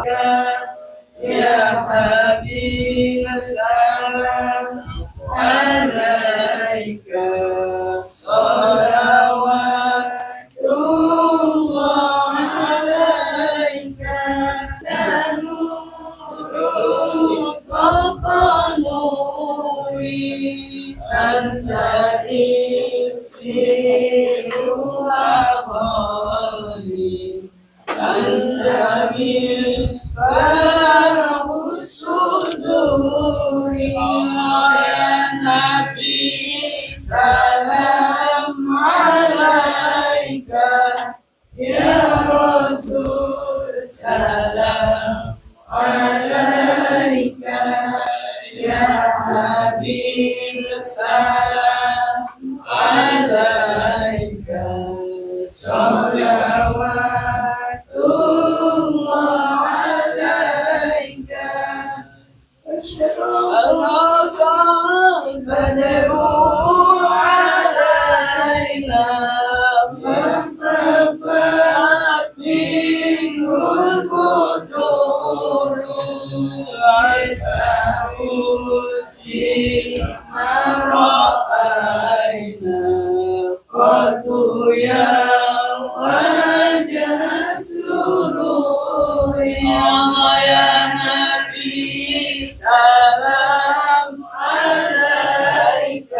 يا حبيب السلام عليك صلوات الله عليك نوري أنت إكسير وغالي أنت مصباح الصدور يا نبي سلام عليك يا رسول سلام عليك يا حبيب سلام عليك صلوات الله عليك أشرق البدر علينا فارتفعت منه البدور عسى ما رأينا قد يا وجه السرور يا نبي سلام عليك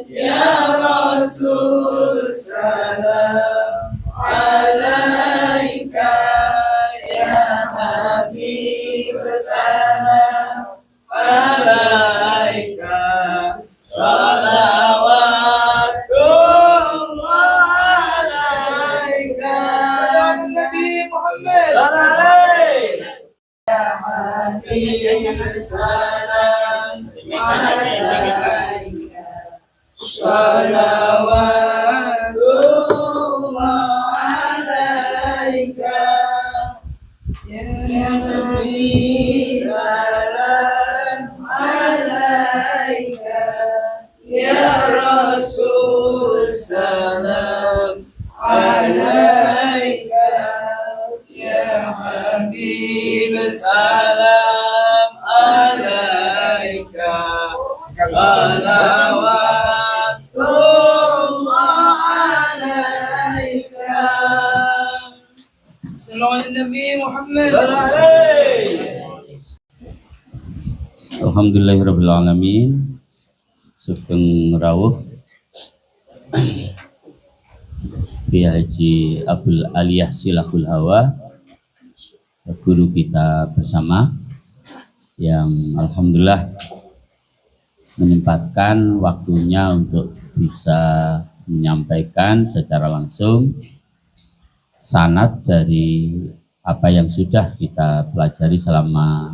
يا رسول سلام عليك يا حبيب سلام عليك صلوات الله عليك النبي محمد يا حبيب السلام عليك صلوات الله عليك يا نبي سلام عليك يا رسول سلام عليك يا حبيب سلام عليك صلوات الله عليك صلى على النبي محمد. Alhamdulillahirrabbilalamin. Sugeng rawuh Kiai Haji Abdul Aliyah Silahul Hawa, guru kita bersama yang alhamdulillah menyempatkan waktunya untuk bisa menyampaikan secara langsung sanad dari apa yang sudah kita pelajari selama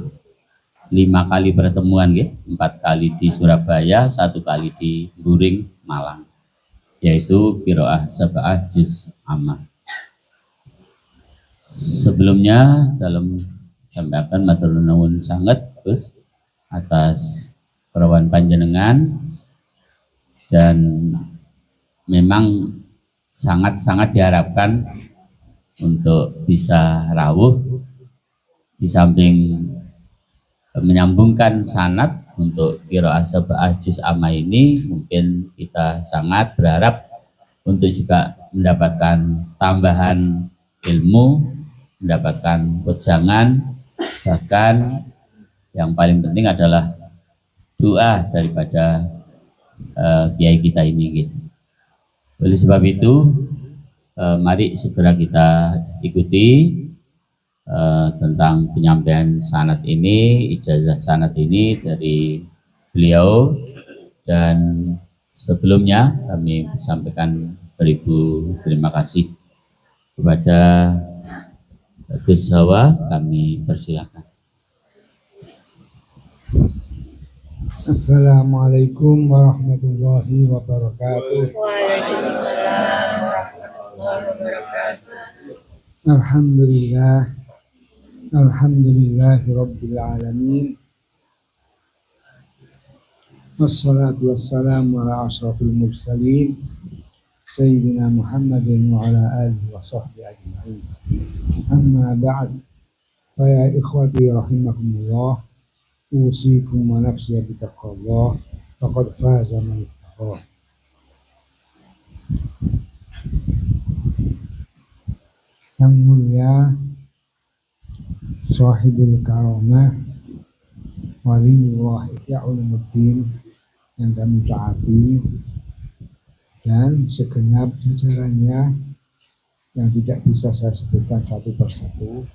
5 kali pertemuan, 4 kali di Surabaya, 1 kali di Buring, Malang, yaitu qiraah sab'ah juz amma. Sebelumnya dalam sampaikan matur nuwun sanget Gus atas perawan panjenengan, dan memang sangat-sangat diharapkan untuk bisa rawuh di samping menyambungkan sanad untuk qiraah sab'ah juz amma ini. Mungkin kita sangat berharap untuk juga mendapatkan tambahan ilmu, mendapatkan wejangan, bahkan yang paling penting adalah doa daripada kiai kita ini. Oleh sebab itu, mari segera kita ikuti tentang penyampaian sanad ini, ijazah sanad ini dari beliau. Dan sebelumnya kami sampaikan beribu terima kasih kepada Gus Hawa, kami persilakan. Assalamualaikum warahmatullahi wabarakatuh. Waalaikumsalam warahmatullahi wabarakatuh. Alhamdulillah, alhamdulillahi rabbil alamin. Wassalatu wassalamu ala ashrafil mursalin Sayyidina Muhammadin wa ala alihi wa sahbihi ajma'in. Amma ba'd. Faya ikhwati rahimakumullah, usikum wa nafsi bitaqwallah, faqad faza man ittaqah. Yang mulia Sahibul Karamah Waliullah Ihya Ulumuddin yang kami taati, dan segenap jajarannya yang tidak bisa saya sebutkan satu persatu.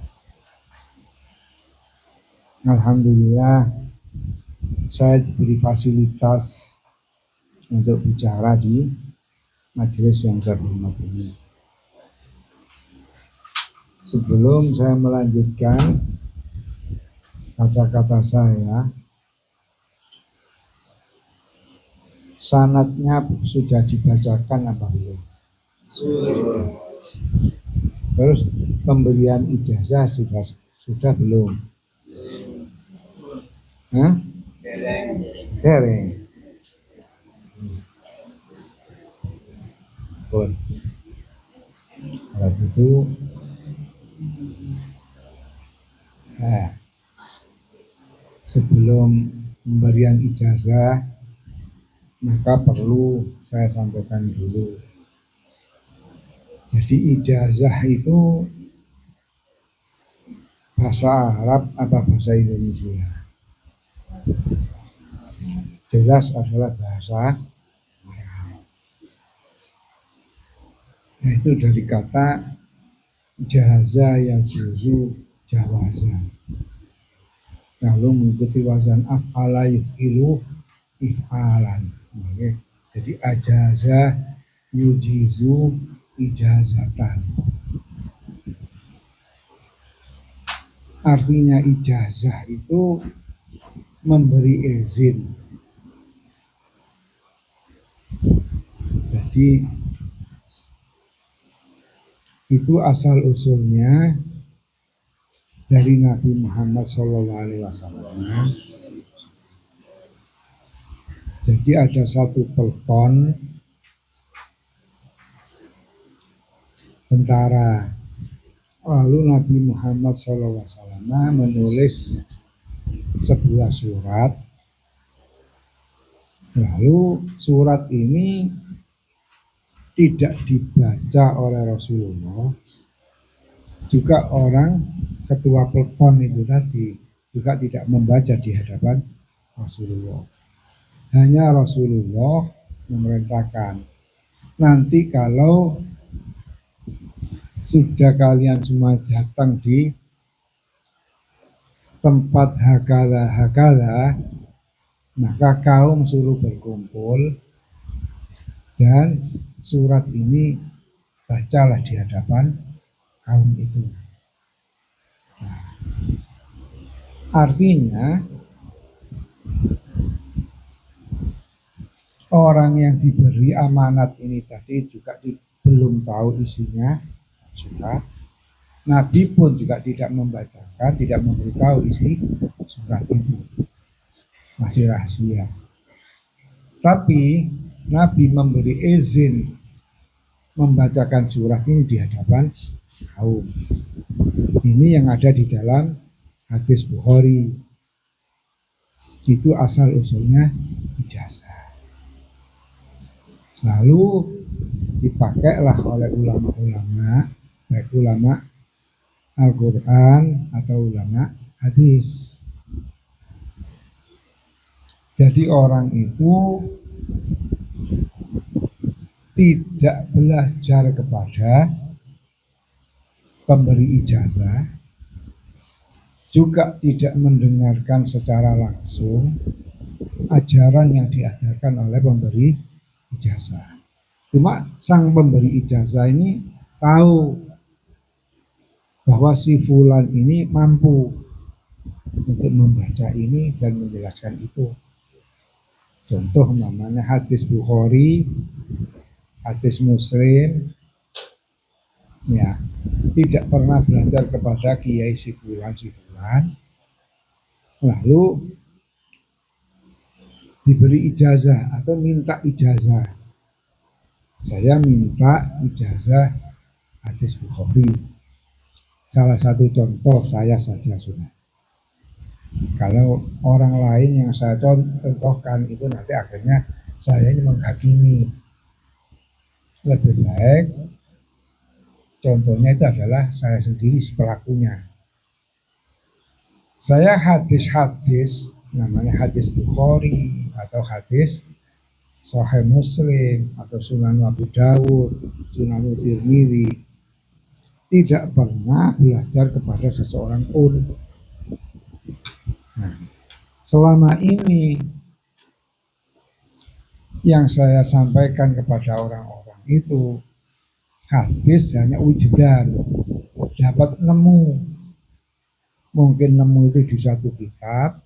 Alhamdulillah saya diberi fasilitas untuk bicara di majelis yang terhormat ini. Sebelum saya melanjutkan kata-kata saya, sanadnya sudah dibacakan apa belum? Terus pemberian ijazah sudah belum? Hah? Dereng. Pun. Kalau itu, sebelum pemberian ijazah, maka perlu saya sampaikan dulu. Jadi ijazah itu bahasa Arab apa bahasa Indonesia? Jelas adalah bahasa Arab. Nah, itu dari kata jaza yang juzu jawaza. Kalau mengikuti wazan af'ala yuf'ilu if'alan. Oke. Jadi ajaza yujizu ijazatan. Artinya ijazah itu memberi izin. Jadi itu asal usulnya dari Nabi Muhammad SAW. Jadi ada satu pelton tentara, lalu Nabi Muhammad SAW menulis sebuah surat. Lalu surat ini tidak dibaca oleh Rasulullah, juga orang ketua pelton itu tadi juga tidak membaca di hadapan Rasulullah. Hanya Rasulullah memerintahkan, nanti kalau sudah kalian semua datang di tempat hakala, maka kaum suruh berkumpul dan surat ini bacalah di hadapan kaum itu. Nah, artinya orang yang diberi amanat ini tadi juga belum tahu isinya surat. Nabi pun juga tidak membacakan, tidak memberitahu isi surat itu, masih rahasia. Tapi Nabi memberi izin membacakan surat ini di hadapan kaum. Ini yang ada di dalam hadis Bukhari. Itu asal usulnya ijazah. Lalu dipakailah oleh ulama-ulama, baik ulama Al-Quran atau ulama hadis. Jadi orang itu tidak belajar kepada pemberi ijazah, juga tidak mendengarkan secara langsung ajaran yang diajarkan oleh pemberi ijazah. Cuma sang pemberi ijazah ini tahu bahwa si fulan ini mampu untuk membaca ini dan menjelaskan itu. Contoh namanya hadis Bukhari, hadis Muslim, ya, tidak pernah belajar kepada kiai si fulan, lalu diberi ijazah atau minta ijazah. Saya minta ijazah hadis Bukhari. salah satu contoh saya saja sudah. Kalau orang lain yang saya contohkan itu nanti akhirnya saya ini menghakimi. Lebih baik contohnya itu adalah saya sendiri si pelakunya. Saya hadis-hadis, namanya hadis Bukhari atau hadis Sahih Muslim atau Sunan Abu Dawud, Sunan Tirmidzi, tidak pernah belajar kepada seseorang pun. Nah, selama ini yang saya sampaikan kepada orang-orang itu hadis hanya wujdan, dapat nemu. Mungkin nemu itu di suatu kitab,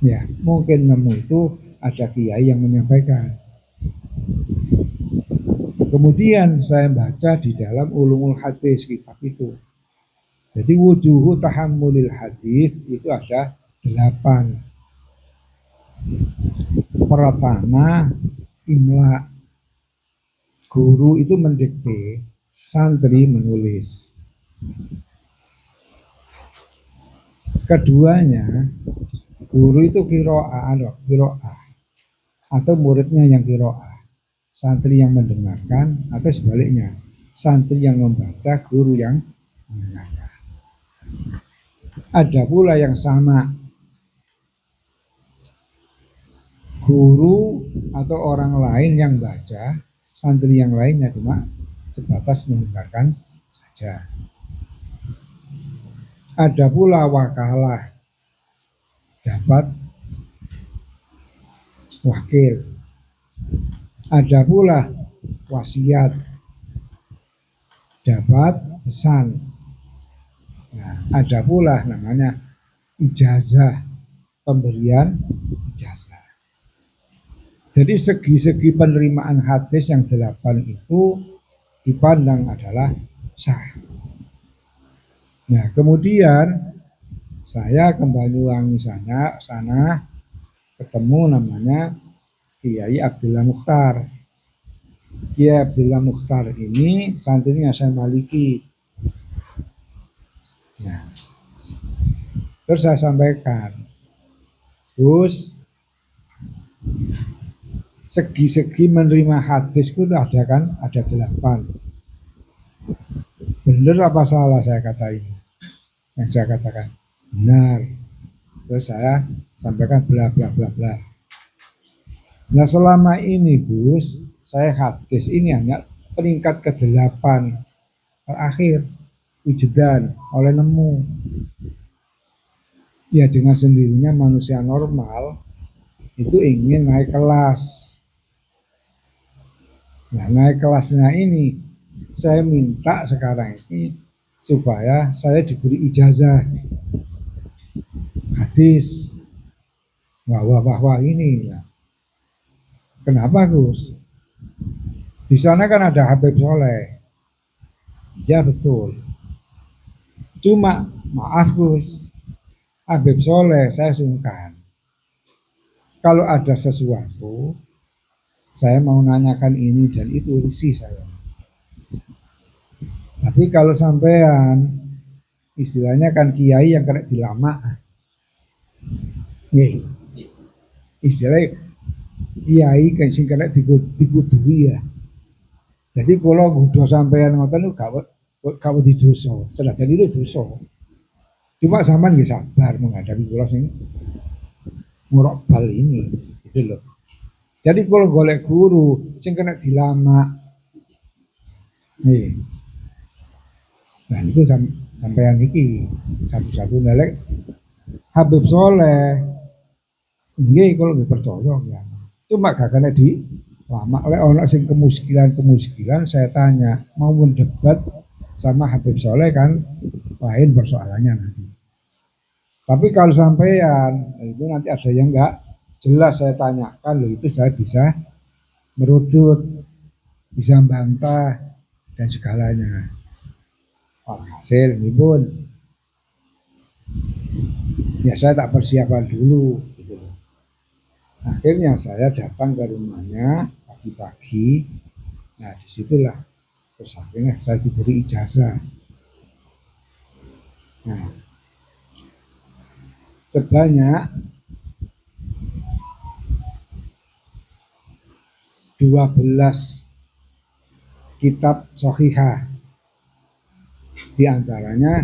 ya mungkin nemu itu ada kiai yang menyampaikan. Kemudian saya baca di dalam Ulumul Hadis kitab itu. Jadi wujuhu tahammulil hadis itu ada 8. Pertama, imla. Guru itu mendikte, santri menulis. Keduanya, guru itu kiro'ah atau muridnya yang kiro'ah, santri yang mendengarkan atau sebaliknya, santri yang membaca, guru yang mendengarkan. Ada pula yang sama, guru atau orang lain yang baca, santri yang lainnya cuma sebatas mendengarkan saja. Ada pula wakalah, dapat wakil. Ada pula wasiat, dapat pesan. Nah, ada pula namanya ijazah, pemberian ijazah. Jadi segi-segi penerimaan hadis yang 8 itu dipandang adalah sah. Nah, kemudian saya ke Banyuwangi sana ketemu namanya Kiai Abdullah Mukhtar. Kiai Abdullah Mukhtar ini santrinya saya Maliki. Nah, terus saya sampaikan, Gus, segi-segi menerima hadis itu ada kan, ada 8. Benar apa salah saya kata ini? Yang saya katakan benar. Terus saya sampaikan bla bla bla bla. Nah, selama ini Gus, saya hadis ini hanya peringkat ke-8 terakhir wujdan oleh nemu. Ya, dengan sendirinya manusia normal itu ingin naik kelas. Nah, naik kelasnya ini saya minta sekarang ini supaya saya diberi ijazah hadis. Wah ini ya. Kenapa Gus? Di sana kan ada Habib Soleh. Ya betul. Cuma maaf Gus, Habib Soleh saya sungkan. Kalau ada sesuatu, saya mau nanyakan ini dan itu risih saya. Tapi kalau sampean istilahnya kan kiai yang kena dilama. Nih, istilahnya kiai kan sing kena digudui ya. Jadi kalau udah sampean ngoten gak wedi dosa. Senajan itu dosa. Cuma sampean nggih sabar menghadapi kula sing murokbal ini, gitu loh. Jadi kalau golek guru sing kena dilama. Nih. Nah, itu sampean iki satu-satu nelek Habib Soleh. Nggih kalau nggih percaya ya. Cuma gak kena di lama oleh orang sing kemuskilan saya tanya mau mendebat sama Habib Soleh kan lain persoalannya nanti. Tapi kalau sampean itu nanti ada yang enggak jelas saya tanyakan loh, itu saya bisa merudut, bisa membantah dan segalanya. Hasil ini pun ya saya tak persiapan dulu gitu. Akhirnya saya datang ke rumahnya pagi-pagi. Nah disitulah terus akhirnya saya diberi ijazah. Nah, sebanyak 12 kitab Sahihah, di antaranya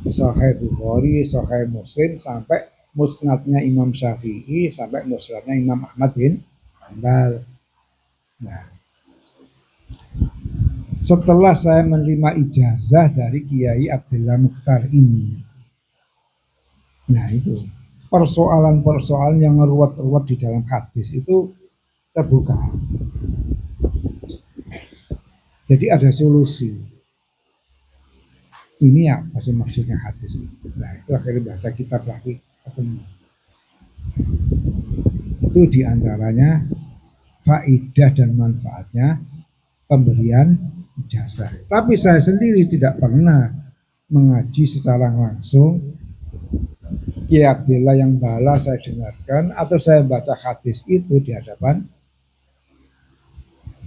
Sahih Bukhari, Sahih Muslim, sampai musnadnya Imam Syafi'i, sampai musnadnya Imam Ahmad bin Hanbal. Nah, setelah saya menerima ijazah dari Kiai Abdullah Mukhtar ini, nah itu persoalan-persoalan yang ngeruwet-ruwet di dalam hadis itu terbuka. Jadi ada solusi. Ini ya pasti maksudnya hadis. Nah itu akhirnya bahasa kitab lagi ketemu. Itu diantaranya faedah dan manfaatnya pemberian ijazah. Tapi saya sendiri tidak pernah mengaji secara langsung. Kiai Abdillah yang bala saya dengarkan atau saya baca hadis itu di hadapan.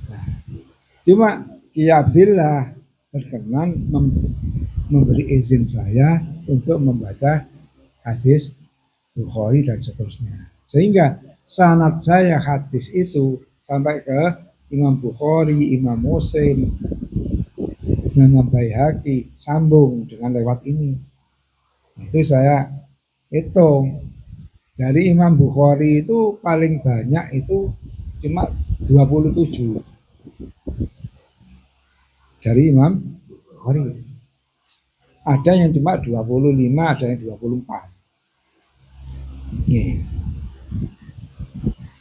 Nah, cuma Kiai Abdillah berkenan memberi izin saya untuk membaca hadis Bukhari dan seterusnya. Sehingga sanad saya hadis itu sampai ke Imam Bukhari, Imam Muslim, Imam Baihaqi, sambung dengan lewat ini. Itu saya hitung. Dari Imam Bukhari itu paling banyak itu cuma 27. Dari Imam Bukhari. Ada yang cuma 25, ada yang 24. Nih.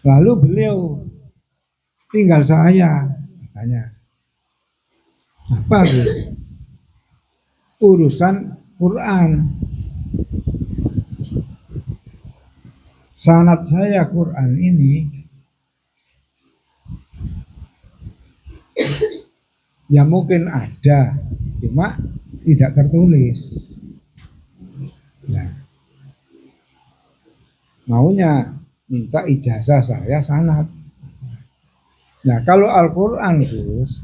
Lalu beliau tinggal saya, katanya. Apa Gus? Urusan Quran. Sanad saya Quran ini ya mungkin ada, cuma tidak tertulis. Nah, maunya minta ijazah saya sanad. Nah, kalau Al-Quran Gus,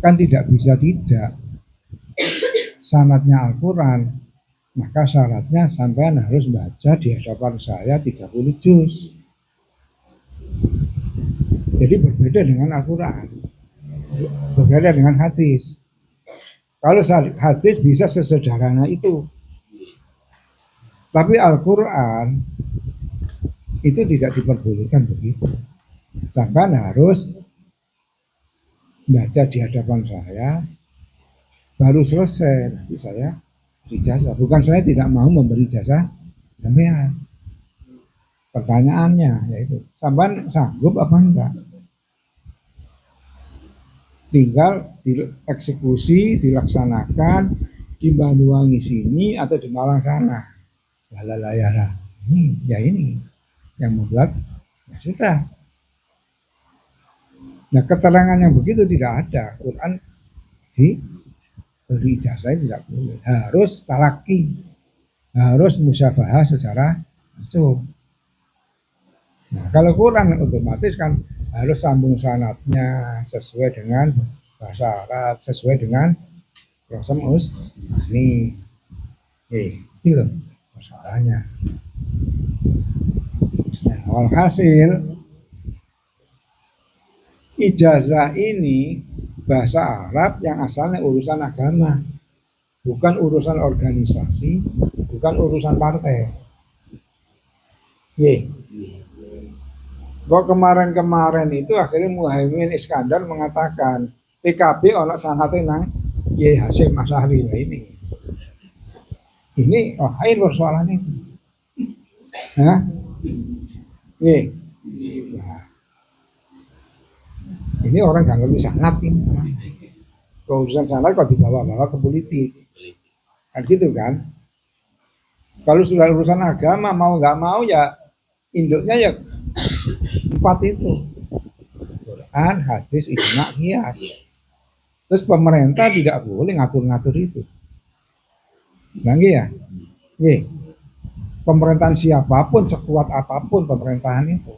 kan tidak bisa tidak. Sanadnya Al-Quran, maka syaratnya sampean harus baca di hadapan saya 30 juz. Jadi berbeda dengan Al-Quran, berbeda dengan hadis. Kalau hadis bisa sesederhana itu, tapi Al-Quran itu tidak diperbolehkan begitu. Sampean harus baca di hadapan saya, baru selesai nanti saya ijazah. Bukan saya tidak mau memberi ijazah sampean. Pertanyaannya yaitu, sampean sanggup apa enggak? Tinggal dieksekusi, dilaksanakan di Banyuwangi sini atau di Malang sana. Lalalayala. Ini yang membuat, ya sudah. Nah, keterangan yang begitu tidak ada. Quran diberi ijazah tidak boleh. Harus talaki, harus musyafahah secara langsung. Nah, kalau Quran otomatis kan harus sambung sanadnya sesuai dengan bahasa Arab, sesuai dengan proses ini. Itu masalahnya. Nah, walhasil ijazah ini bahasa Arab yang asalnya urusan agama, bukan urusan organisasi, bukan urusan partai. Kok kemarin-kemarin itu akhirnya Muhaimin Iskandar mengatakan PKB ono sanate nang Kiai Hasyim Asy'ari ini. Ini lain persoalan itu. Nah, nah, ini orang nggak ngerti sangat ini. Urusan sanat kok dibawa-bawa ke politik, kan gitu kan? Kalau sudah urusan agama mau nggak mau ya induknya ya 4 itu, Quran, hadis, ijma, qiyas. Terus pemerintah tidak boleh ngatur-ngatur itu. Banggi ya? Pemerintahan siapapun, sekuat apapun pemerintahan itu,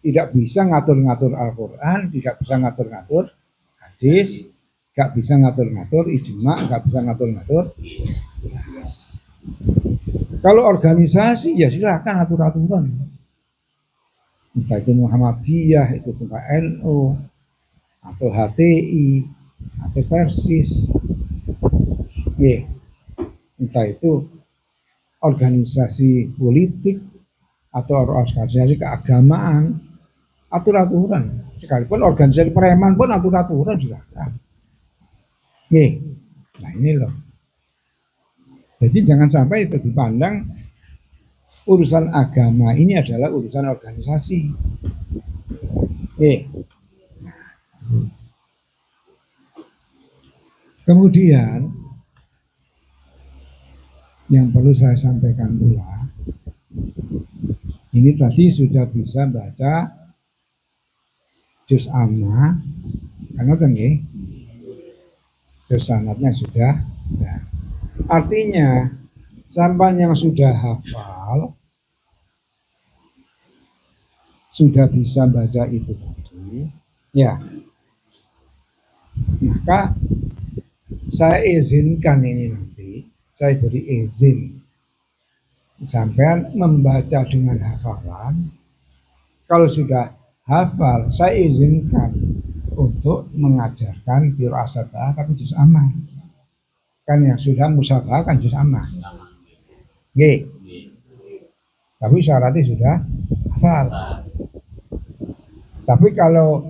tidak bisa ngatur-ngatur Al-Quran, tidak bisa ngatur-ngatur hadis, gak bisa ngatur-ngatur, ijma gak bisa ngatur-ngatur. Kalau organisasi ya silahkan atur-aturan. Entah itu Muhammadiyah, itu PKNU, atau HTI, atau Persis. Entah itu organisasi politik atau organisasi keagamaan, atur-aturan. Sekalipun organisasi preman pun atur-aturan silahkan. Nah ini loh. Jadi jangan sampai itu dipandang urusan agama ini adalah urusan organisasi. Kemudian yang perlu saya sampaikan pula, ini tadi sudah bisa baca juz amma, karena kan juz sanadnya sudah. Nah, artinya sampan yang sudah hafal, sudah bisa baca itu tadi, ya, maka saya izinkan ini nanti, saya beri izin sampai membaca dengan hafalan. Kalau sudah hafal, saya izinkan untuk mengajarkan firasatah tapi juz amma. Kan yang sudah musafah kan juz amma. Tapi syaratnya sudah hafal. Tapi kalau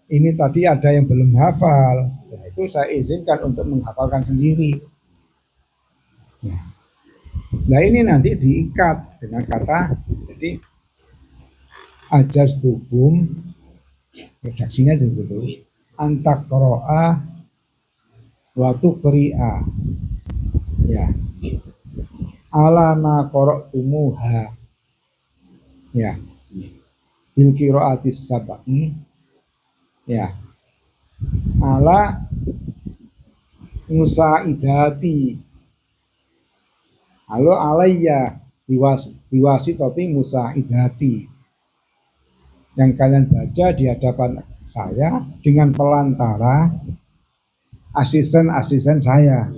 ini tadi ada yang belum hafal, ya itu saya izinkan untuk menghafalkan sendiri. Nah ini nanti diikat dengan kata, jadi ajastukum, redaksinya dulu, antak qoro'a watu qri'a, ya, ala ma qara'tumuha, ya, bil qira'atis sab'i, ya, ala musa'idati, halo alayya biwasitati musa'idati, yang kalian baca di hadapan saya dengan pelantara asisten-asisten saya.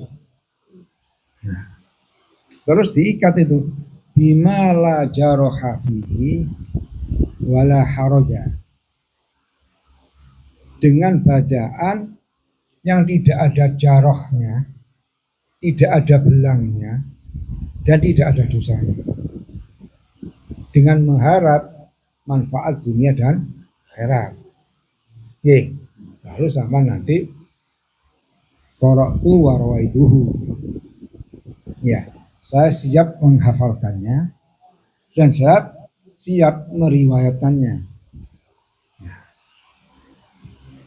Nah, terus diikat itu bima la jaroha fihi wala haraja, dengan bacaan yang tidak ada jarohnya, tidak ada belangnya, dan tidak ada dosanya, dengan mengharap manfaat dunia dan akhirat. Lalu sama nanti qara'tu wa rawaiduhu, ya, saya siap menghafalkannya dan saya siap meriwayatkannya.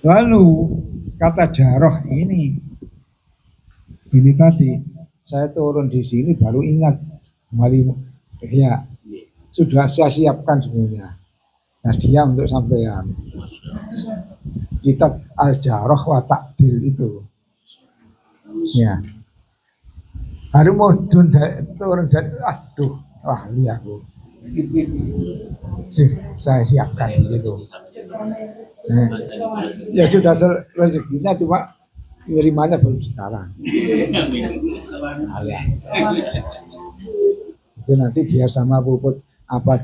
Lalu kata jaroh ini tadi saya turun di sini baru ingat, ya sudah saya siapkan sebenarnya. Hadiah untuk sampean. Kitab Al-Jarh wa Ta'dil itu. Ya. Hari mudun turun dan aduh, ahli aku. Saya siapkan gitu. Ya sudah rezekinya, cuma nerimanya belum sekarang. Itu nanti biar sama Puput apa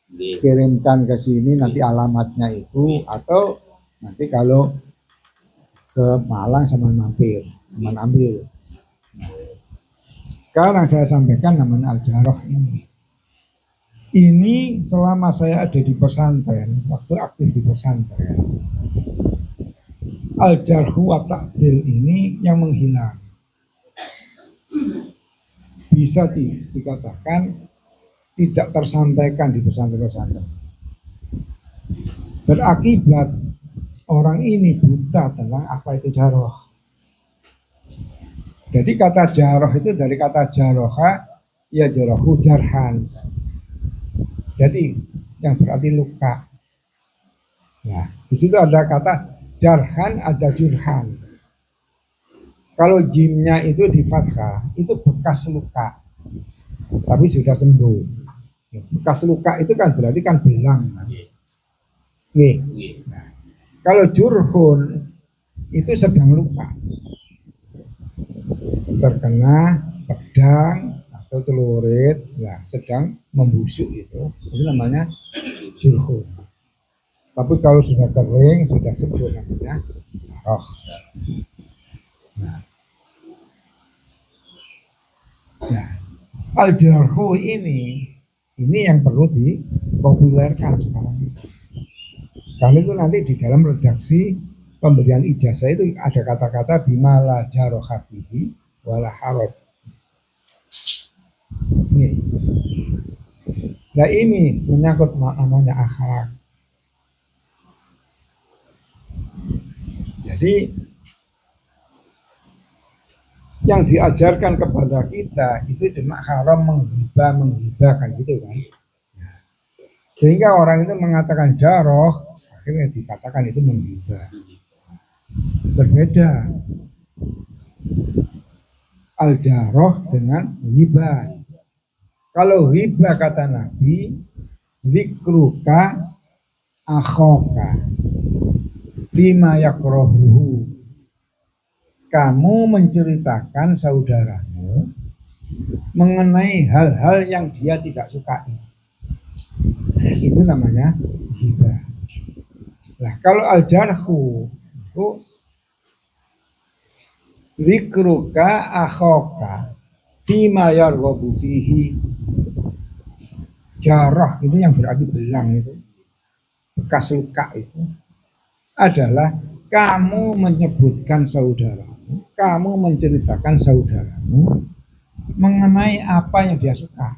dikirimkan ke sini nanti alamatnya itu, atau nanti kalau ke Malang sama mampir, ambil. Sekarang saya sampaikan namanya Al-Jarh ini. Ini selama saya ada di pesantren, waktu aktif di pesantren, Al-Jarh wa Ta'dil ini yang menghilang. Bisa dikatakan tidak tersampaikan di pesantren-pesantren. Berakibat orang ini buta tentang apa itu jaroh. Jadi kata jaroh itu dari kata jaroha, ya jarohu jarhan. Jadi yang berarti luka. Nah, di situ ada kata jarhan, ada jurhan. Kalau jimnya itu di fathah, itu bekas luka, tapi sudah sembuh. Bekas luka itu kan berarti kan belang. Nah, kalau jurhun itu sedang luka, terkena pedang atau celurit, ya sedang membusuk itu namanya jurhun. Tapi kalau sudah kering, sudah sembuh namanya jarah. Nah, al-jarhu ini yang perlu dipopulerkan sekarang itu. Karena itu nanti di dalam redaksi pemberian ijazah itu ada kata-kata bimala jaroha fihi wala haraj. Nah ini menyangkut namanya akhlak. Jadi yang diajarkan kepada kita itu cuma haram menghibahkan gitu kan. Sehingga orang itu mengatakan jaroh, akhirnya dikatakan itu menghibah. Berbeda al-jaroh dengan hibah. Kalau hibah kata Nabi, zikruka akhoka bima yakrohuhu. Kamu menceritakan saudaramu mengenai hal-hal yang dia tidak sukai. Itu namanya hibah. Nah, kalau al-jarhu itu zikruka akhoka bima yarghabu fihi. Jarah itu yang berarti belang itu, bekas luka itu adalah kamu menyebutkan saudaramu, kamu menceritakan saudaramu mengenai apa yang dia suka.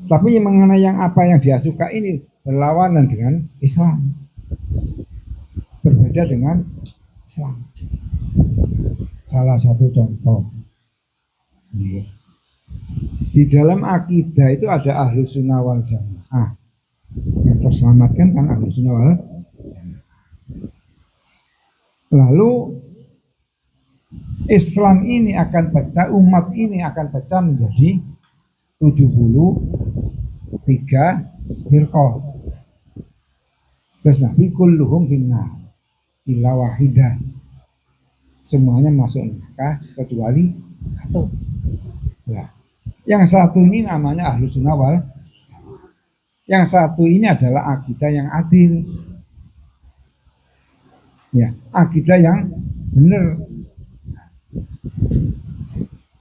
Tapi mengenai yang apa yang dia suka ini berlawanan dengan Islam, berbeda dengan Islam. Salah satu contoh di dalam akidah itu ada ahlu sunnah wal jamaah. Yang terselamatkan kan ahlu sunnah wal jamaah. Lalu Islam ini akan pecah, umat ini akan pecah menjadi 73 firqah. Terus Nabi kulluhum finnar illa wahidah. Semuanya masuk neraka kecuali satu. Nah, yang satu ini namanya ahlu sunnah wal jamaah. Yang satu ini adalah akidah yang adil. Ya, akidah yang benar.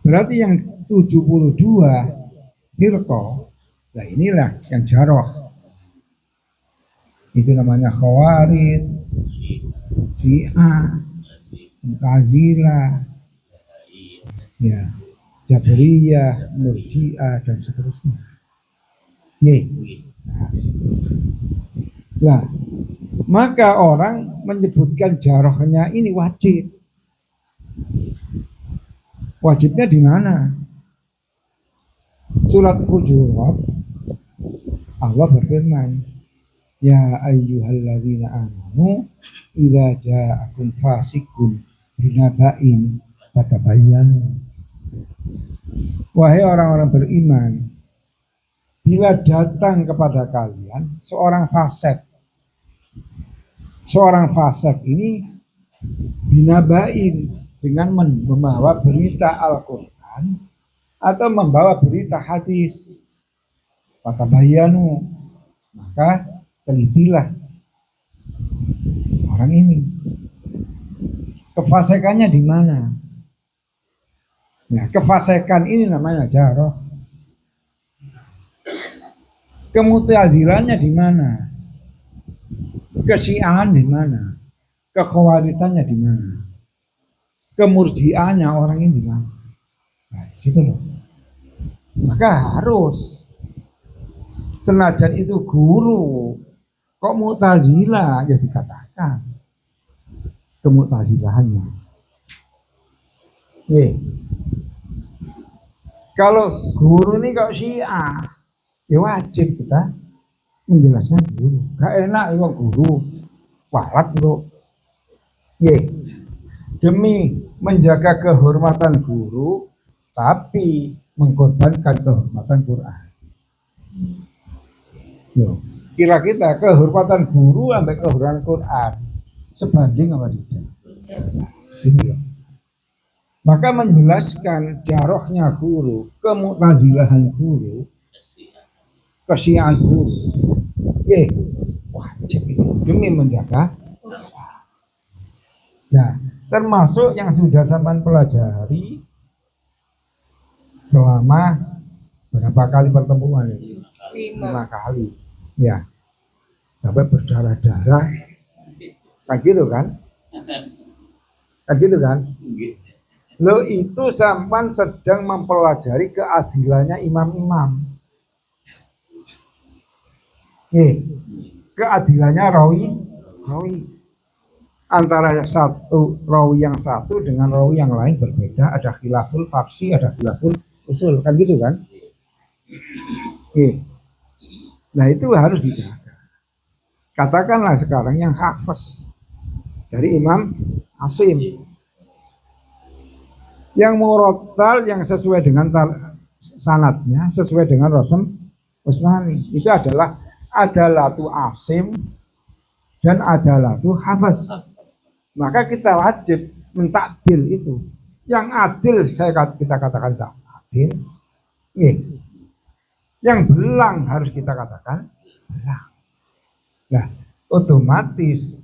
Berarti yang 72 firqah, nah inilah yang jarah. Itu namanya Khawarij, Syiah, Mu'tazilah, ya, Jabriyah, Murji'ah dan seterusnya. Nah, maka orang menyebutkan jarahnya ini wajib. Wajibnya di mana? Surat Hujurat Allah berfirman, ya ayyuhalladzina amanu idza ja'akum fasiqun binaba'in fatabayyanu. Wahai orang-orang beriman, bila datang kepada kalian seorang fasik ini binabain dengan membawa berita Al-Quran atau membawa berita hadis, fatabayyanu, maka telitilah orang ini kefasikannya di mana. Nah, kefasikan ini namanya jarah. Kemu'tazilannya di mana? Kesyiahan di mana? Kekhawaritannya di mana? Kemurji'ahnya orang ini di mana? Nah, situ loh. Maka harus, senajan itu guru, kok Mu'tazilah ya dikatakan kemu'tazilahannya. Kalau guru ini kok Syiah, ya wajib kita menjelaskan guru. Gak enak ya guru walat bro. Demi menjaga kehormatan guru, tapi mengorbankan kehormatan Quran. Kira kita kehormatan guru sampai kehormatan Quran. sebanding apa tidak? Sini loh. Maka menjelaskan jarohnya guru, kemu'tazilahan guru, kesiaan guru, wajib demi menjaga. Nah, termasuk yang sudah sampai pelajari selama berapa kali pertemuan ini? 5 kali. Ya, sampai berdarah-darah. Kan gitu kan? Kan gitu kan? Lo itu sampan sedang mempelajari keadilannya imam-imam. Keadilannya rawi. Antara satu rawi yang satu dengan rawi yang lain berbeda. Ada khilaful faksi, ada khilaful usul. Kan gitu kan? Nah itu harus dijaga. Katakanlah sekarang yang hafaz dari Imam Asim, yang murattal yang sesuai dengan sanadnya, sesuai dengan Rasul Utsmani, itu adalah adalatu Asim dan adalatu Hafaz. Maka kita wajib mentakdil itu. Yang adil kita katakan adil. Yang belang harus kita katakan belang. Nah, otomatis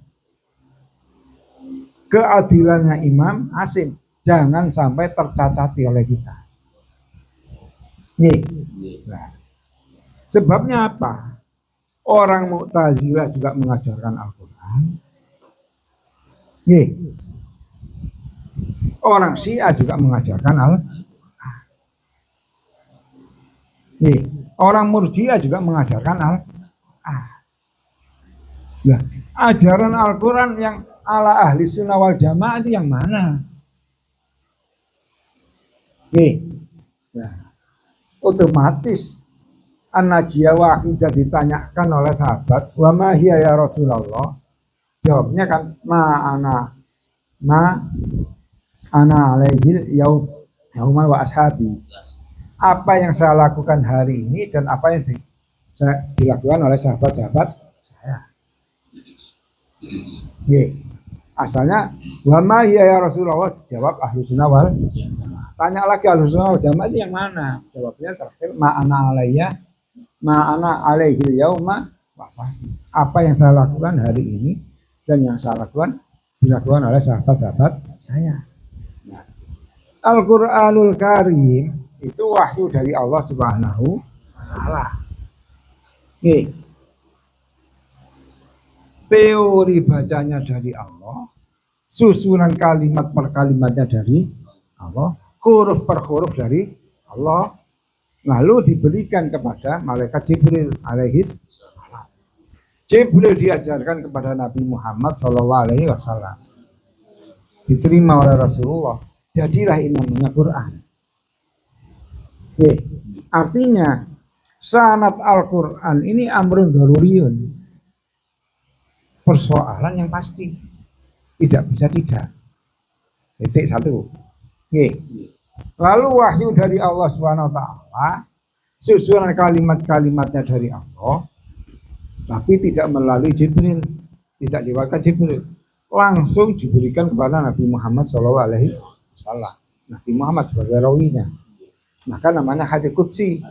keadilannya Imam Asim jangan sampai tercacati oleh kita. Nah, sebabnya apa? Orang Mu'tazilah juga mengajarkan Al-Quran. Orang Syiah juga mengajarkan Al-Quran. Orang Murji'ah juga mengajarkan Al-Quran. Nah, ajaran Al-Quran yang ala ahli sunnah wal jamaah itu yang mana? Nah, otomatis An-Najiyah Wahidah ditanyakan oleh sahabat, wa ma hiya ya Rasulullah? Jawabnya kan ma ana alaihi yauma wa ashabi. Apa yang saya lakukan hari ini dan apa yang dilakukan oleh sahabat-sahabat saya. Asalnya wa ma hiya ya Rasulullah, jawab ahlu sunnah wal jamaah. Tanya lagi ahlu sunnah wal jamaah itu yang mana? Jawabnya terakhir ma ana alaihi yauma wa ashabi. Apa yang saya lakukan hari ini dan yang saya lakukan dilakukan oleh sahabat-sahabat saya. Nah, Al-Qur'anul Karim itu wahyu dari Allah Subhanahu wa taala. Teori bacanya dari Allah, susunan kalimat per kalimatnya dari Allah, huruf per huruf dari Allah, lalu diberikan kepada malaikat Jibril alaihis. Jibril diajarkan kepada Nabi Muhammad SAW, diterima oleh Rasulullah, jadilah imamnya Quran. Artinya sanad Al-Quran ini amrun daruriyun, persoalan yang pasti, tidak bisa tidak. Titik satu. Lalu wahyu dari Allah Subhanahu wa taala, susunan kalimat-kalimatnya dari Allah, tapi tidak melalui Jibril, tidak lewat Jibril, langsung diberikan kepada Nabi Muhammad SAW. Nabi Muhammad sebagai rawinya, maka namanya hadits qudsi.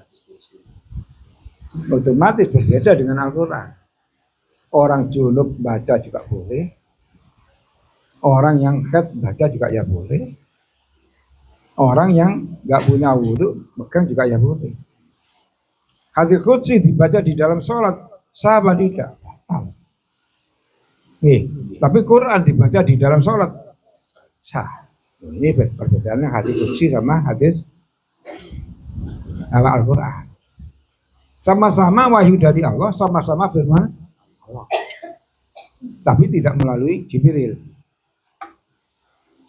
Otomatis berbeda dengan Al-Quran. Orang junub baca juga boleh, orang yang haid baca juga ya boleh, orang yang nggak punya wudhu megang juga ya boleh. Hadits qudsi dibaca di dalam sholat sahabat tidak. Tapi Quran dibaca di dalam sholat sah. Ini perbedaannya hadits qudsi sama hadits Al-Quran. Sama-sama wahyu dari Allah, sama-sama firman Allah, tapi tidak melalui Jibril.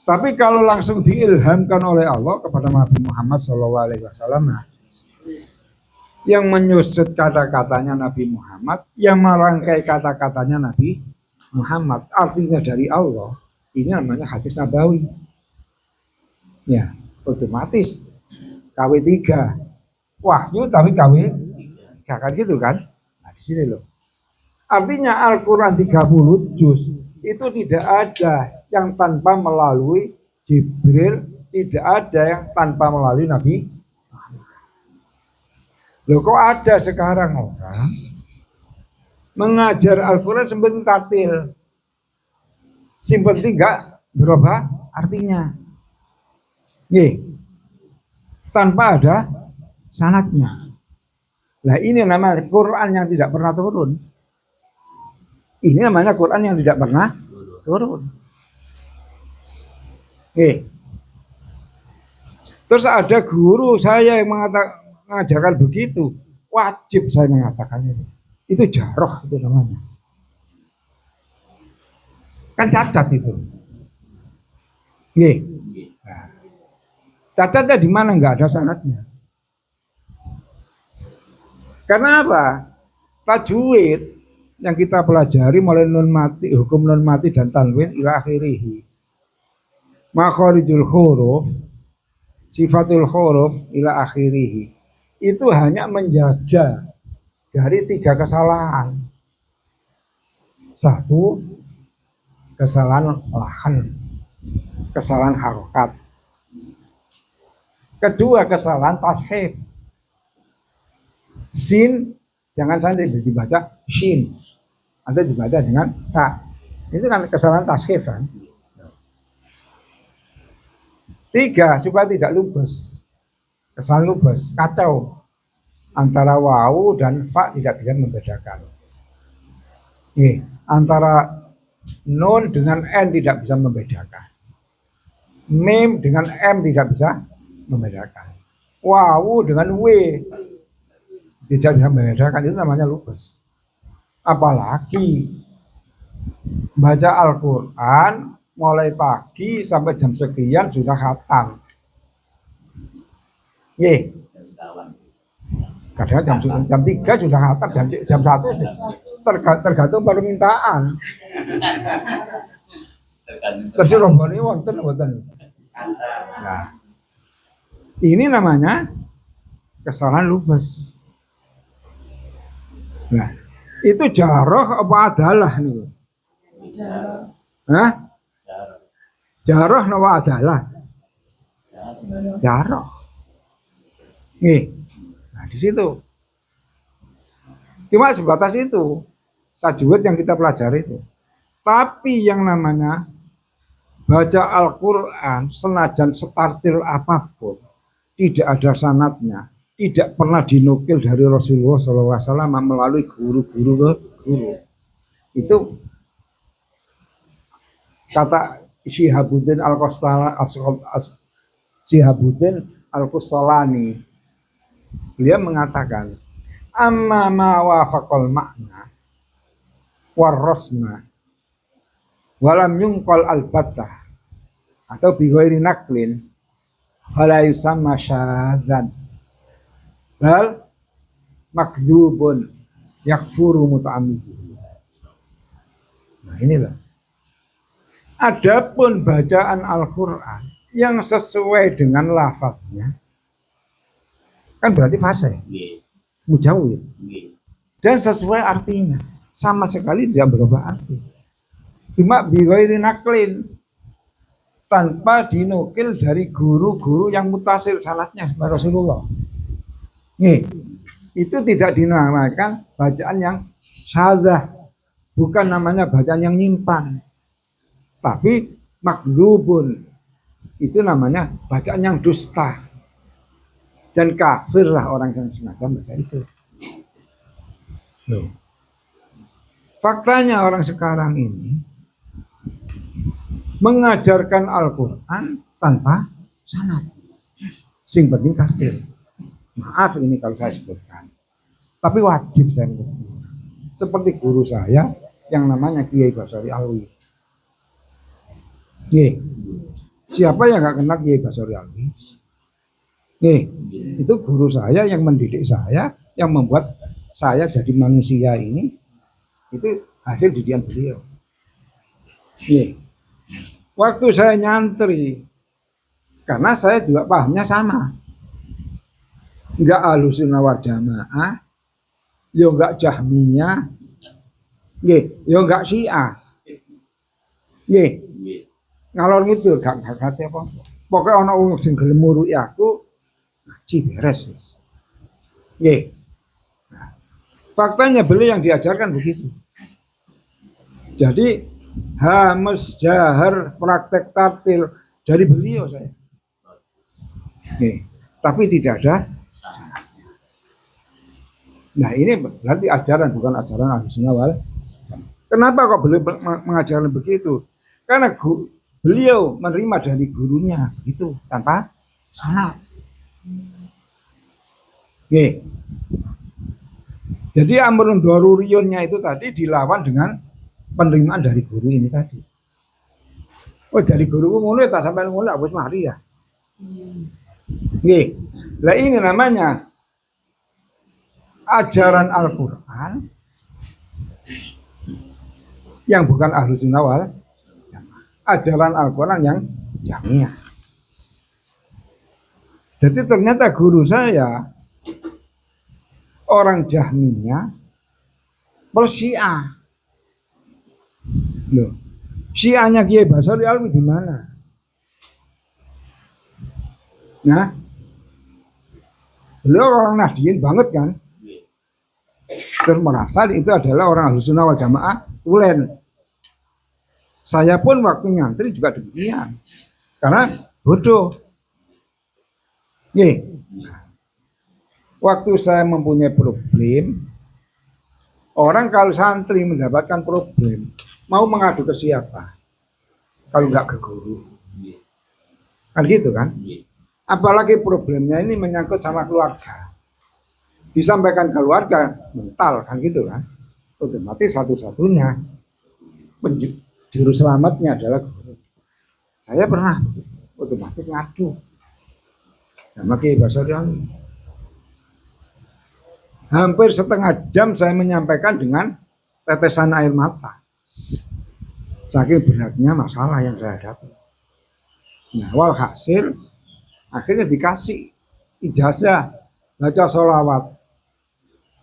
Tapi kalau langsung diilhamkan oleh Allah kepada Nabi Muhammad SAW, yang menyusut kata-katanya Nabi Muhammad, yang merangkai kata-katanya Nabi Muhammad, artinya dari Allah, ini namanya hadis nabawi. Ya, otomatis KW3 wahyu tapi KW3 kan gitu kan? Nah, di sini loh. Artinya Al-Quran 30 juz itu tidak ada yang tanpa melalui Jibril, tidak ada yang tanpa melalui Nabi. Loh kok ada sekarang orang mengajar Al-Quran seperti tartil, seperti enggak berubah artinya, tanpa ada sanadnya. Nah ini namanya Quran yang tidak pernah turun. Ini namanya Quran yang tidak pernah turun. Terus ada guru saya yang mengajarkan begitu, wajib saya mengatakan itu jaroh itu namanya. Kan cacat itu. Nah, cacatnya di mana? Nggak ada sanadnya. Karena apa? Tajwid yang kita pelajari mulai nun mati, hukum nun mati dan tanwin ila akhirih. Makharijul huruf, sifatul huruf ila akhirih. Itu hanya menjaga dari 3 kesalahan. 1, kesalahan lahan, kesalahan harokat. 2, kesalahan tashif. Sin jangan sampai dibaca shin, atau dibaca dengan sa. Itu kan kesalahan tashif kan. 3, supaya tidak lubes. Kesalahan lubes, kacau. Antara wawu dan fa tidak bisa membedakan. Antara nun dengan n tidak bisa membedakan. Mim dengan m tidak bisa membedakan. Wawu dengan w tidak bisa membedakan, itu namanya lupus. Apalagi baca Al-Quran mulai pagi sampai jam sekian sudah khatam. Kadang jam 3 sudah khatam, jam 1 tergantung permintaan. Terus rombongan wonten. Nah, ini namanya kesalahan lupus. Nah, itu jaroh apa adalah nih? Hah? Jaroh apa adalah? Jaroh. Nah di situ. Cuma sebatas itu tajwid yang kita pelajari itu. Tapi yang namanya baca Al-Quran senajan setartil apapun, tidak ada sanadnya, tidak pernah dinukil dari Rasulullah SAW melalui guru-guru. Itu kata Syihabuddin Al-Qustalani. Beliau mengatakan, amma ma wafaqal makna warrasma walam yungqal al-battah atau bi ghairi naklin fala yusamma syadzan bal makdzubun yakfuru muta'ammiduhu. Nah inilah. Adapun bacaan Al-Quran yang sesuai dengan lafaznya kan berarti fasih, mujawid, dan sesuai artinya, sama sekali tidak berubah arti. Cuma bi ghairi naklin, tanpa dinukil dari guru-guru yang mutasil sanadnya Rasulullah. Itu tidak dinamakan bacaan yang syadzah, bukan namanya bacaan yang nyimpang, tapi makdzubun, itu namanya bacaan yang dusta, dan kafir lah orang yang sengaja baca itu. Faktanya orang sekarang ini mengajarkan Al-Quran tanpa sanad, sing penting tafsir. Maaf ini kalau saya sebutkan, tapi wajib saya sebutkan. Seperti guru saya yang namanya Kiai Basari Alwi. Siapa yang nggak kenal Kiai Basari Alwi? Itu guru saya yang mendidik saya, yang membuat saya jadi manusia ini. Itu hasil didikan beliau. Waktu saya nyantri, karena saya juga pahamnya sama, enggak Ahlussunnah wal Jamaah, yo enggak Jahmiyah, yo enggak Syiah. Nggih, Nggih. ngalor ngidul gak kate apa. Pokoke ana wong sing gelem muruki aku ngaji beres wis. Nggih. Nah, faktanya beliau yang diajarkan begitu. Jadi hamus jahar praktek tartil dari beliau saya. Nih, tapi tidak ada. Nah ini berarti ajaran bukan ajaran Ahlussunnah wal. Kenapa kok beliau mengajarkan begitu? Karena beliau menerima dari gurunya itu tanpa salah. Nih. Jadi amrun daruriyunnya itu tadi dilawan dengan penerimaan dari guru ini tadi. Oh dari guruku ngono tak sampai ngono wis mari ya. Nggih. Lah ini namanya ajaran Al-Qur'an yang bukan Ahlussunnah wal Jamaah. Ajaran Al-Qur'an yang jamiah. Jadi ternyata guru saya orang Jahmiyah Syiah. Loh, Syiahnya Kiai Basri Alwi di mana? Nah, beliau orang Nahdien banget kan? Terus merasa itu adalah orang Ahlussunnah wal Jamaah tulen. Saya pun waktu ngantri juga demikian. Karena bodoh. Nih, waktu saya mempunyai problem, orang kalau santri mendapatkan problem, mau mengadu ke siapa? Kalau nggak ke guru. Kan gitu kan? Apalagi problemnya ini menyangkut sama keluarga. Disampaikan keluarga, mental kan gitu kan? Otomatis satu-satunya juru selamatnya adalah guru. Saya pernah otomatis ngadu sama Kiai Basri Alwi. Hampir setengah jam saya menyampaikan dengan tetesan air mata. Saking beratnya masalah yang saya hadapi. Nah, walhasil akhirnya dikasih ijazah baca sholawat.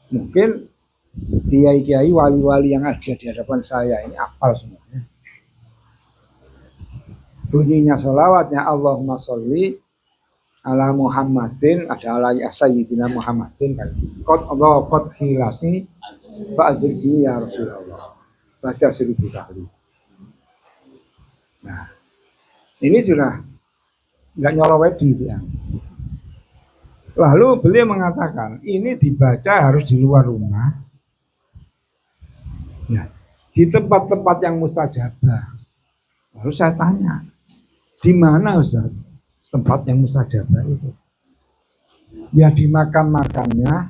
Mungkin kiai-kiai wali-wali yang ada di hadapan saya ini apal semuanya. Bunyinya sholawatnya Allahumma sholli ala Muhammadin, ada ala Sayyidina Muhammadin kan. Qad khilati fa'adzirni ya Rasulullah. Baca 1000 kali. Nah, ini sudah nggak nyolowedi sih ya. Lalu beliau mengatakan ini dibaca harus di luar rumah. Nah, di tempat-tempat yang mustajabah. Lalu saya tanya, di mana Ustaz tempat yang mustajabah itu? Ya di makam-makamnya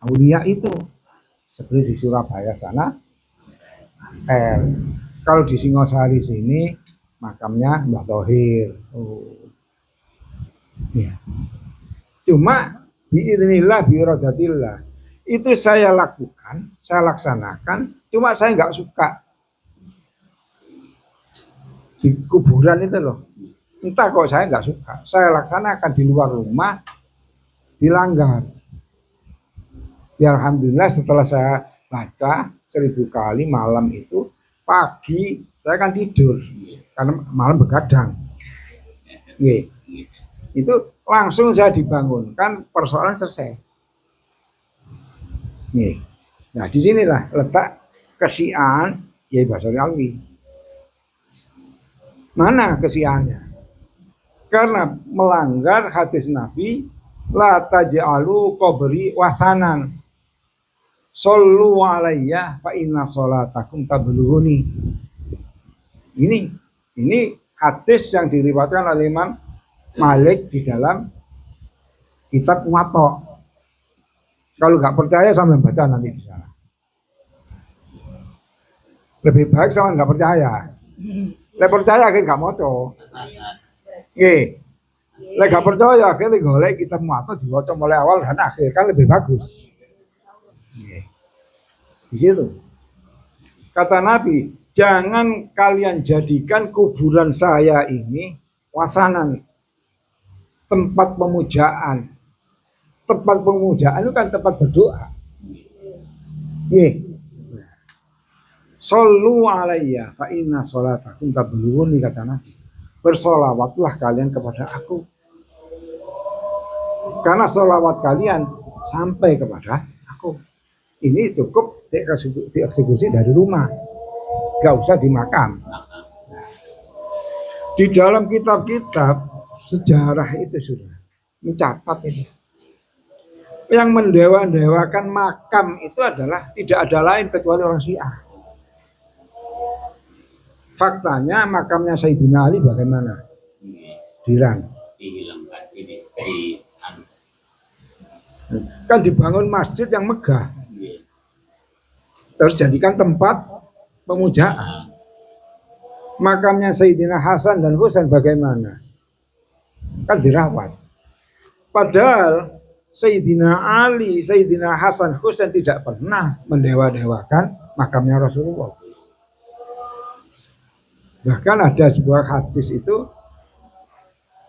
aulia itu. Seperti di Surabaya sana. Kalau di Singosari sini makamnya Mbah Thohir. Oh. Ya. Cuma biidznillah biiradatillah itu saya lakukan, saya laksanakan, cuma saya nggak suka di kuburan itu loh. Entah kok saya nggak suka, saya laksanakan di luar rumah, dilanggar. Ya alhamdulillah setelah saya baca 1000 kali malam itu, pagi saya kan tidur karena malam begadang. Itu langsung saya dibangunkan, persoalan selesai. Nah disinilah letak kesiaan Kiai Basri Alwi. Mana kesiaannya? Karena melanggar hadis Nabi, la taj'alu qabri wasanan. Shollu alayya fa inna sholatakum tablughuni. Ini hadis yang diriwayatkan oleh Imam Malik di dalam kitab Muwatta. Kalau nggak percaya sampai baca nanti di sana. Lebih baik sama nggak percaya. Lek percaya akhirnya nggak mau tuh. Lek nggak percaya akhirnya golek kitab Muwatta diwaca mulai awal dan akhir kan lebih bagus. Di situ kata Nabi, jangan kalian jadikan kuburan saya ini wasanan, tempat pemujaan. Tempat pemujaan itu kan tempat berdoa. Sallu alayya fa inna sholatakum tablughuni, kata Nabi. Bersolawatlah kalian kepada aku, karena solawat kalian sampai kepada aku. Ini cukup dieksekusi dari rumah, gak usah di makam. Di dalam kitab-kitab sejarah itu sudah mencatat itu. Yang mendewa-dewakan makam itu adalah tidak ada lain kecuali orang Syiah. Faktanya makamnya Sayyidina Ali bagaimana? Dihilangkan ini kan dibangun masjid yang megah, terus jadikan tempat pemujaan. Makamnya Sayyidina Hasan dan Husain bagaimana? Kan dirawat. Padahal Sayyidina Ali, Sayyidina Hasan, Husain tidak pernah mendewa-dewakan makamnya Rasulullah. Bahkan ada sebuah hadis itu,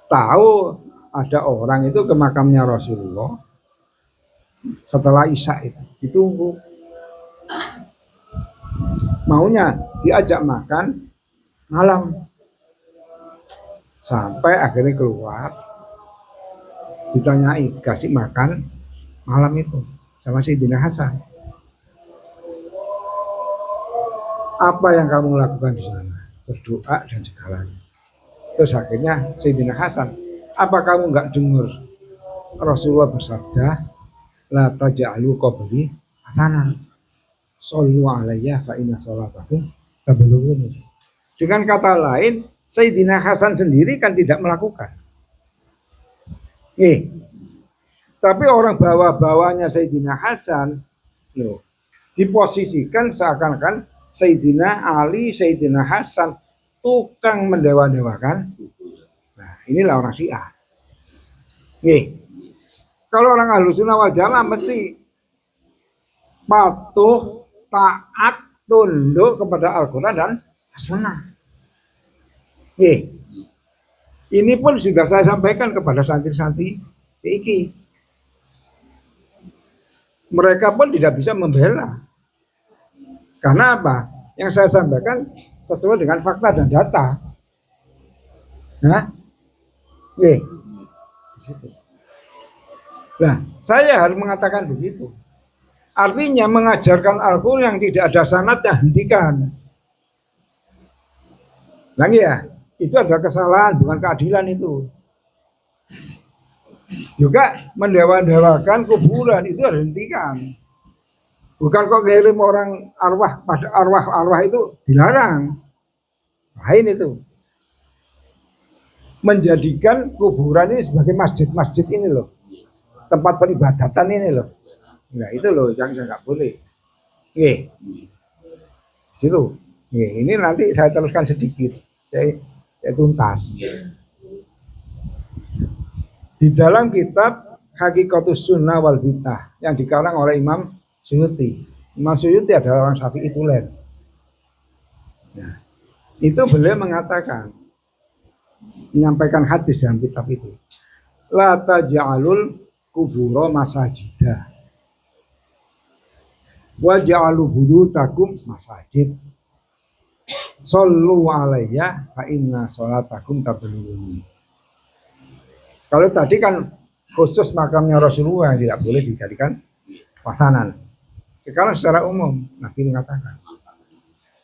tahu ada orang itu ke makamnya Rasulullah setelah Isya itu ditunggu, maunya diajak makan malam, sampai akhirnya keluar, ditanyai, dikasih makan malam itu sama Sayyidina Hasan. Apa yang kamu lakukan di sana? Berdoa dan segalanya. Terus akhirnya Sayyidina Hasan, apa kamu nggak dengar Rasulullah bersabda, la taj'alu qabri hasanan, shollu alayya fa inna sholatakum tablughuni. Dengan kata lain, Sayyidina Hasan sendiri kan tidak melakukan. Tapi orang bawa-bawanya Sayyidina Hasan diposisikan seakan-akan Sayyidina Ali, Sayyidina Hasan tukang mendewa-dewakan. Nah, inilah orang Syiah. Kalau orang Ahlussunnah wal Jamaah mesti patuh, taat, tunduk kepada Al-Quran dan Sunnah. Ini pun sudah saya sampaikan kepada santri-santri iki. Mereka pun tidak bisa membela. Karena apa? Yang saya sampaikan sesuai dengan fakta dan data. Nah, saya harus mengatakan begitu. Artinya mengajarkan Al-Quran yang tidak ada sanadnya, hentikan. Lagi ya, itu adalah kesalahan, bukan keadilan itu. Juga mendewa-dewakan kuburan itu harus hentikan. Bukan kok ngirim orang arwah, pada arwah itu dilarang. Lain itu. Menjadikan kuburan ini sebagai masjid-masjid ini loh. Tempat peribadatan ini loh. Nah itu loh yang saya nggak boleh. Situ. Ini nanti saya teruskan sedikit. Saya tuntas. Di dalam kitab Hakikatus Sunnah wal Bid'ah yang dikarang oleh Imam Suyuti. Imam Suyuti adalah orang Syafi'i tulen. Nah, itu beliau mengatakan, menyampaikan hadis dalam kitab itu. La taj'alul kubura masajida. Wa ja'alu buyutakum masajid. Shollu alayya fa inna sholatakum tablughuni. Kalau tadi kan khusus makamnya Rasulullah yang tidak boleh dijadikan pasanan. Sekarang secara umum Nabi mengatakan,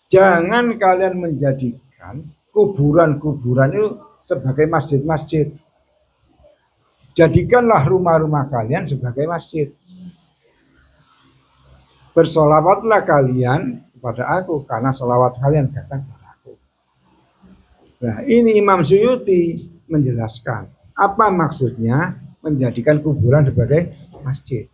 jangan kalian menjadikan kuburan-kuburan itu sebagai masjid-masjid. Jadikanlah rumah-rumah kalian sebagai masjid. Bersolawatlah kalian kepada aku karena solawat kalian datang kepada aku. Nah, ini Imam Suyuti menjelaskan apa maksudnya menjadikan kuburan sebagai masjid.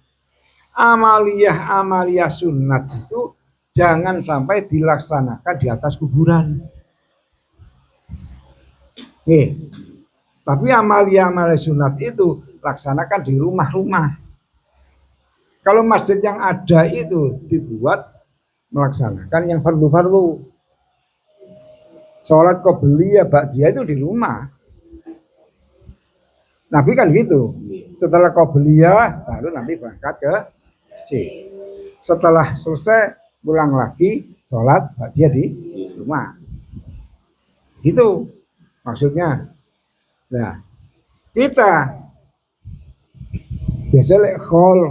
Amaliyah sunat itu jangan sampai dilaksanakan di atas kuburan. Tapi amaliyah sunat itu laksanakan di rumah-rumah. Kalau masjid yang ada itu dibuat melaksanakan yang fardu-fardu. Sholat qobliyah ba'diyah itu di rumah. Nabi kan gitu. Setelah qobliyah baru Nabi berangkat ke masjid. Setelah selesai pulang lagi sholat dia di rumah. Gitu maksudnya. Nah, kita biasanya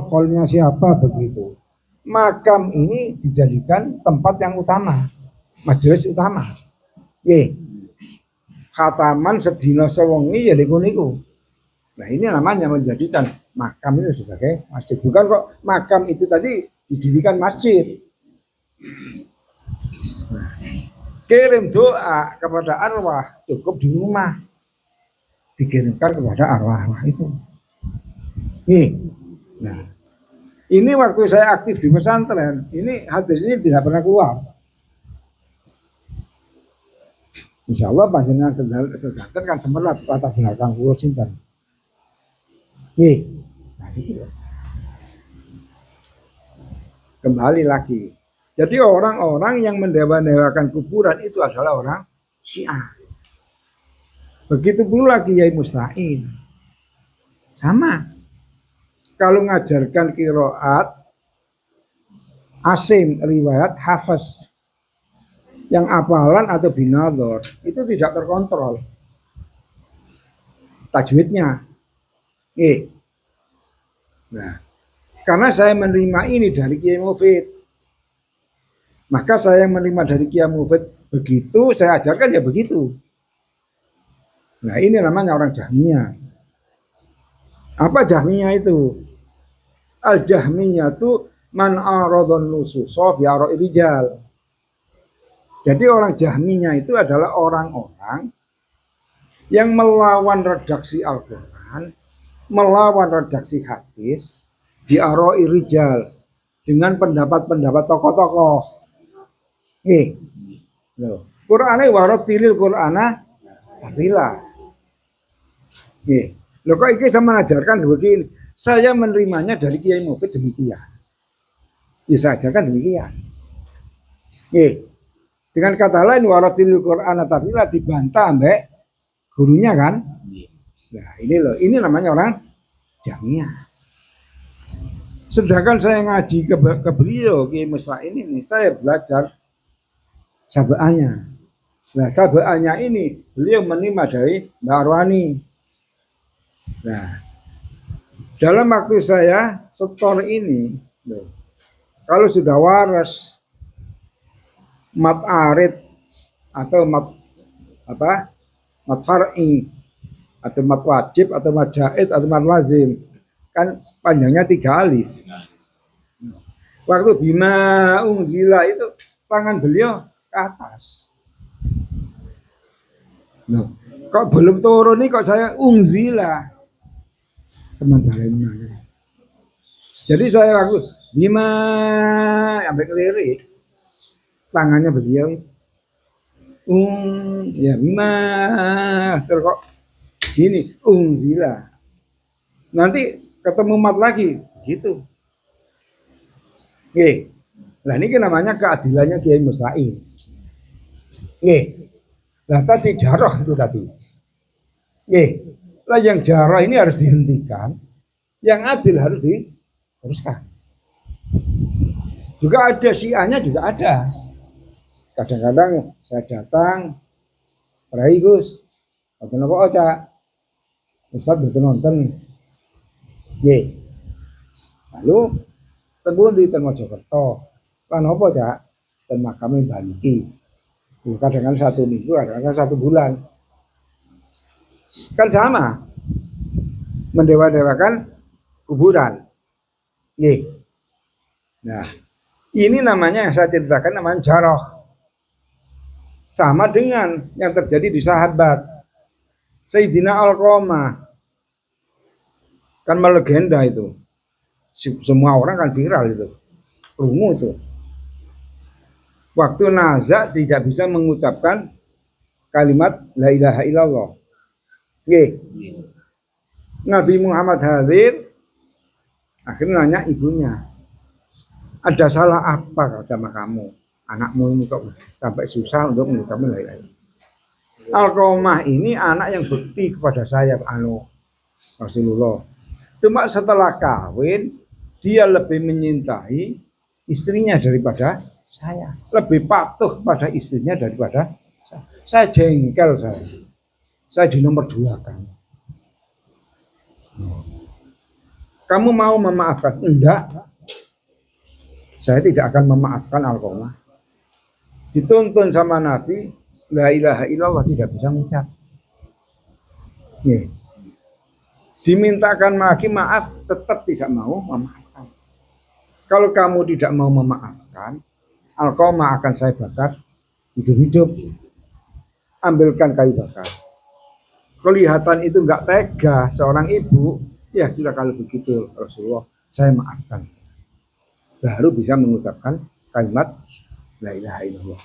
kolnya siapa begitu. Makam ini dijadikan tempat yang utama, majelis utama. Ye, khataman sedina sewengi ya niku. Nah ini namanya menjadikan makam itu sebagai masjid. Bukan kok makam itu tadi dijadikan masjid. Nah, kirim doa kepada arwah cukup di rumah, dikirimkan kepada arwah-arwah itu. Nah, ini waktu saya aktif di pesantren, ini hadis ini tidak pernah keluar. Insya Allah panjenengan sedangkan kan semerat latar belakang kulo sinten. Nah itu. Kembali lagi. Jadi orang-orang yang mendewa-dewakan kuburan itu adalah orang Syiah. Begitu pula Kiai Musta'in. Sama. Kalau ngajarkan qiraat asim riwayat hafaz yang apalan atau binador itu tidak terkontrol tajwidnya. Nah, karena saya menerima ini dari Kiai Mufid, maka saya menerima dari Kiai Mufid begitu saya ajarkan ya begitu. Nah ini namanya orang Jahmiyah. Apa Jahmiyah itu? Al-Jahmiyah itu man aradun nususa bi ara'i rijal. Jadi orang Jahmiyah itu adalah orang-orang yang melawan redaksi Al-Quran, melawan redaksi hadis di ara'i rijal dengan pendapat-pendapat tokoh-tokoh. Qur'ane waratilil Qur'ana tartila. Loh kok ini saya mengajarkan begini. Saya menerimanya dari Kiai Mufid demikian. Ya saya ajarkan demikian. Dengan kata lain waratilil Qur'ana tartila dibantah mbak gurunya kan. Nah ini loh, ini namanya orang Jahmiyah. Sedangkan saya ngaji ke beliau Kiai Musta'in ini, saya belajar sabaannya. Nah sabaannya ini beliau menerima dari Mbak Arwani. Nah dalam waktu saya setor ini, loh, kalau sudah waras mat arid atau mat far'i atau mat wajib atau mat jaid atau mat lazim kan panjangnya 3 alif. Waktu bima unzila itu tangan beliau ke atas. Nah, kok belum turun nih kok saya unzila teman-teman. Jadi saya waktu bima sampai kelirik tangannya beliau ya bima terus kok gini unzila. Nanti ketemu mat lagi gitu. Nah ini namanya keadilannya Kiai Musta'in. Nah tadi jarah itu tadi. Lah yang jarah ini harus dihentikan, yang adil harus diteruskan. Juga ada Syiahnya juga ada. Kadang-kadang saya datang, Rai Gus, nonton apa Cak? Ustaz betul nonton. Lalu tembun di Mojokerto. Kan apa Cak? Dan makamnya Banki. Kadang-kadang 1 minggu, kadang-kadang 1 bulan. Kan sama. Mendewa-dewakan kuburan. Nah, ini namanya yang saya ceritakan namanya jarah. Sama dengan yang terjadi di sahabat. Sayyidina Alqamah. Kan melegenda itu. Semua orang kan viral itu. Rungu itu. Waktu nazak tidak bisa mengucapkan kalimat la ilaha illallah. Nabi Muhammad hadir, akhirnya nanya ibunya, ada salah apa sama kamu? Anakmu ini kok sampai susah untuk mengucapkan la ilaha illallah. Alqamah ini anak yang bekti kepada saya, Rasulullah. Cuma setelah kawin, dia lebih menyintai istrinya daripada saya. Lebih patuh pada istrinya daripada saya. Saya jengkel saya. Saya di nomor 2 kan. Kamu mau memaafkan? Enggak. Saya tidak akan memaafkan Alqamah. Dituntun sama Nabi, la ilaha illallah tidak bisa mengucap. Dimintakan lagi maaf, tetap tidak mau memaafkan. Kalau kamu tidak mau memaafkan, Alqamah akan saya bakar hidup-hidup. Ambilkan kayu bakar. Kelihatan itu enggak tega seorang ibu, ya sudah kalau begitu Rasulullah, saya maafkan. Baru bisa mengucapkan kalimat la ilaha illallah.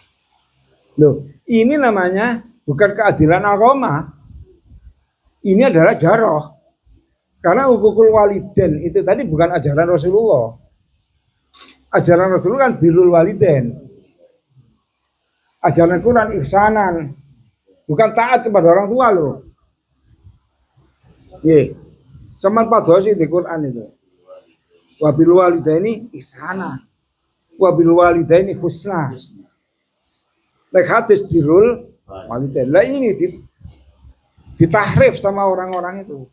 Loh, ini namanya bukan keadilan Alqamah. Ini adalah jaroh. Karena hukukul waliden itu tadi bukan ajaran Rasulullah. Ajaran Rasulullah kan birrul waliden. Ajaran Quran ihsanan. Bukan taat kepada orang tua loh. Cuman padosi di Quran itu. Wabil walidaini ihsana. Wabil walidaini husna. Nek hadis birrul walidain. Lah ini ditahrif sama orang-orang itu.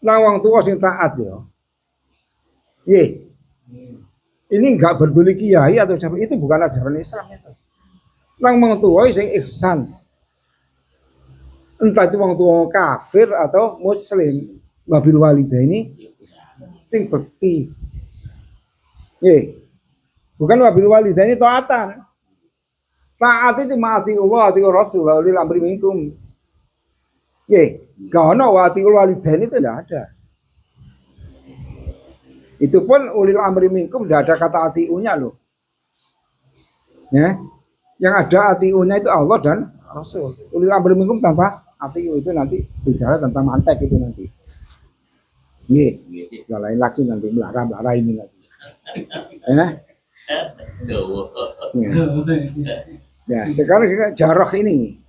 Nah, wong tua sing taat ya. Ini enggak peduli kiai atau siapa, itu bukan ajaran Islam itu. Nang wong tua sing ihsan. Entah itu wong tua kafir atau muslim, wabil walidaini sing bekti. Bukan wabil walidaini taatan. Taat itu mati Allah, ati Rasul, ulil amri minkum. Gak ada watiul walidain itu tidak ada. Itu pun ulil amri minkum tidak ada kata atiunya loh. Ya, yang ada atiunya itu Allah dan Rasul. Ulil amri minkum tanpa atiu itu nanti bicara tentang mantek itu nanti. Yang lain lagi nanti melarang ini lagi. Ya, sekarang kita jaroh ini.